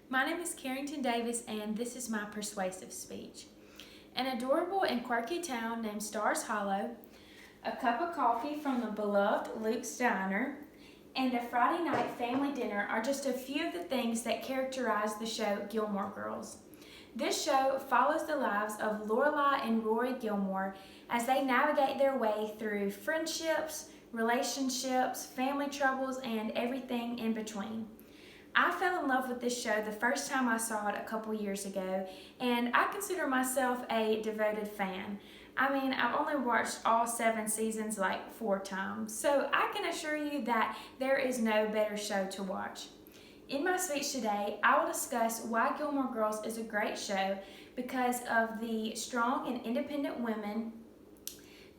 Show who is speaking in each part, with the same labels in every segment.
Speaker 1: My name is Carrington Davis, and this is my persuasive speech. An adorable and quirky town named Stars Hollow, a cup of coffee from the beloved Luke's Diner, and a Friday night family dinner are just a few of the things that characterize the show Gilmore Girls. This show follows the lives of Lorelai and Rory Gilmore as they navigate their way through friendships, relationships, family troubles, and everything in between. I fell in love with this show the first time I saw it a couple years ago, and I consider myself a devoted fan. I've only watched all 7 seasons like 4 times, so I can assure you that there is no better show to watch. In my speech today, I will discuss why Gilmore Girls is a great show because of the strong and independent women,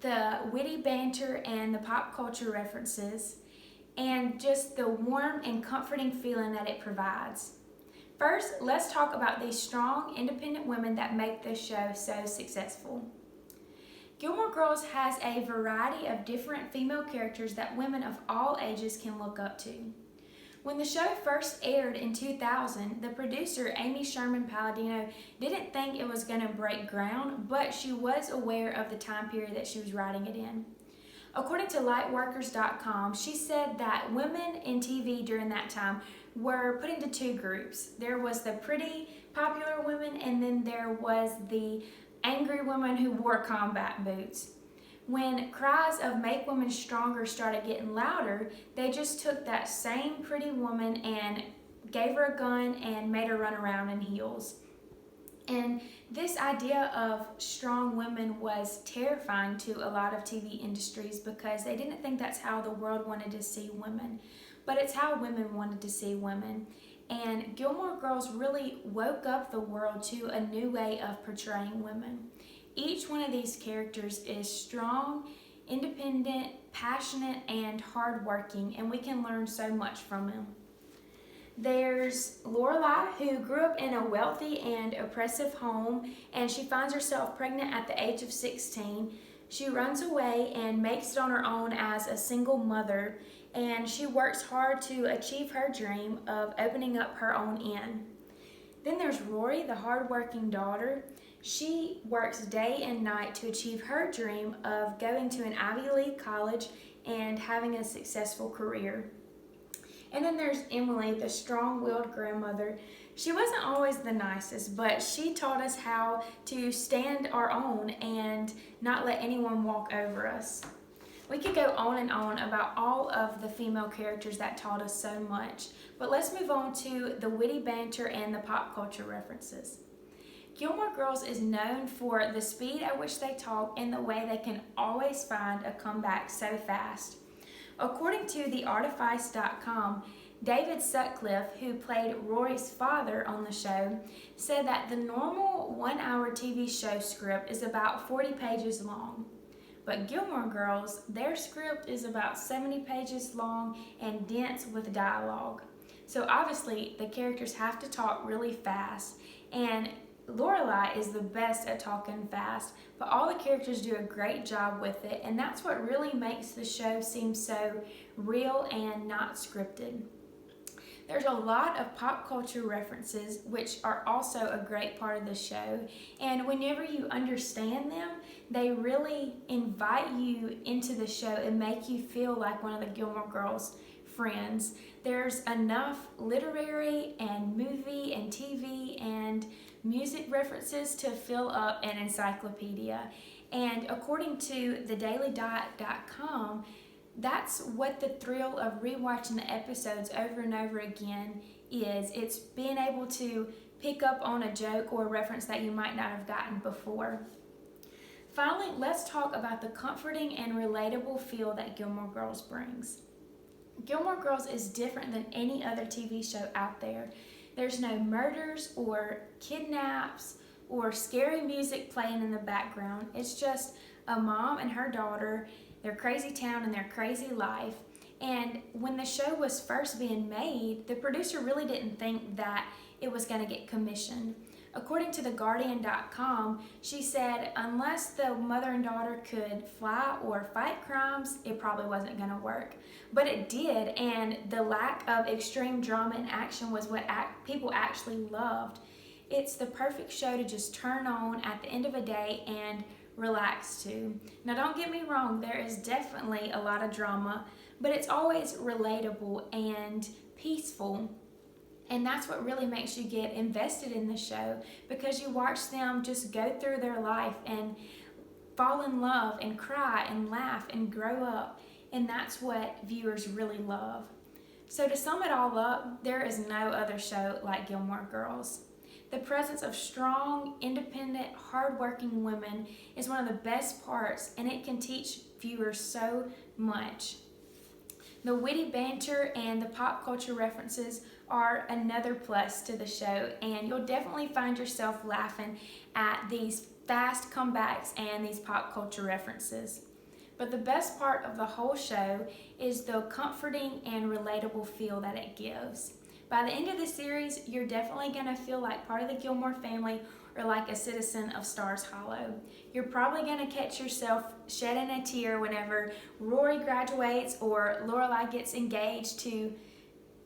Speaker 1: the witty banter and the pop culture references, and just the warm and comforting feeling that it provides. First, let's talk about these strong, independent women that make this show so successful. Gilmore Girls has a variety of different female characters that women of all ages can look up to. When the show first aired in 2000, the producer, Amy Sherman Palladino, didn't think it was going to break ground, but she was aware of the time period that she was writing it in. According to lightworkers.com, she said that women in TV during that time were put into 2 groups. There was the pretty, popular women, and then there was the angry women who wore combat boots. When cries of make women stronger started getting louder, they just took that same pretty woman and gave her a gun and made her run around in heels. And this idea of strong women was terrifying to a lot of TV industries because they didn't think that's how the world wanted to see women. But it's how women wanted to see women. And Gilmore Girls really woke up the world to a new way of portraying women. Each one of these characters is strong, independent, passionate, and hardworking, and we can learn so much from them. There's Lorelai, who grew up in a wealthy and oppressive home, and she finds herself pregnant at the age of 16. She runs away and makes it on her own as a single mother, and she works hard to achieve her dream of opening up her own inn. Then there's Rory, the hardworking daughter. She works day and night to achieve her dream of going to an Ivy League college and having a successful career. And then there's Emily, the strong-willed grandmother. She wasn't always the nicest, but she taught us how to stand our own and not let anyone walk over us. We could go on and on about all of the female characters that taught us so much, but let's move on to the witty banter and the pop culture references. Gilmore Girls is known for the speed at which they talk and the way they can always find a comeback so fast. According to theartifice.com, David Sutcliffe, who played Rory's father on the show, said that the normal 1-hour TV show script is about 40 pages long. But Gilmore Girls, their script is about 70 pages long and dense with dialogue. So obviously, the characters have to talk really fast, and Lorelai is the best at talking fast, but all the characters do a great job with it, and that's what really makes the show seem so real and not scripted. There's a lot of pop culture references, which are also a great part of the show, and whenever you understand them, they really invite you into the show and make you feel like one of the Gilmore Girls friends. There's enough literary and movie and TV and music references to fill up an encyclopedia. And according to thedailydiet.com, that's what the thrill of rewatching the episodes over and over again is. It's being able to pick up on a joke or a reference that you might not have gotten before. Finally, let's talk about the comforting and relatable feel that Gilmore Girls brings. Gilmore Girls is different than any other TV show out there. There's no murders or kidnaps or scary music playing in the background. It's just a mom and her daughter, their crazy town and their crazy life. And when the show was first being made, the producer really didn't think that it was going to get commissioned. According to TheGuardian.com, she said unless the mother and daughter could fly or fight crimes, it probably wasn't going to work. But it did, and the lack of extreme drama and action was what people actually loved. It's the perfect show to just turn on at the end of a day and relax to. Now, don't get me wrong, there is definitely a lot of drama, but it's always relatable and peaceful. And that's what really makes you get invested in the show, because you watch them just go through their life and fall in love and cry and laugh and grow up. And that's what viewers really love. So to sum it all up, there is no other show like Gilmore Girls. The presence of strong, independent, hardworking women is one of the best parts, and it can teach viewers so much. The witty banter and the pop culture references are another plus to the show, and you'll definitely find yourself laughing at these fast comebacks and these pop culture references. But the best part of the whole show is the comforting and relatable feel that it gives. By the end of the series, you're definitely going to feel like part of the Gilmore family or like a citizen of Stars Hollow. You're probably going to catch yourself shedding a tear whenever Rory graduates or Lorelai gets engaged to,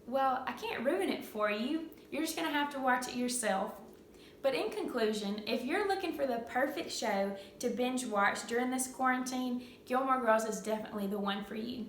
Speaker 1: well, I can't ruin it for you. You're just going to have to watch it yourself. But in conclusion, if you're looking for the perfect show to binge watch during this quarantine, Gilmore Girls is definitely the one for you.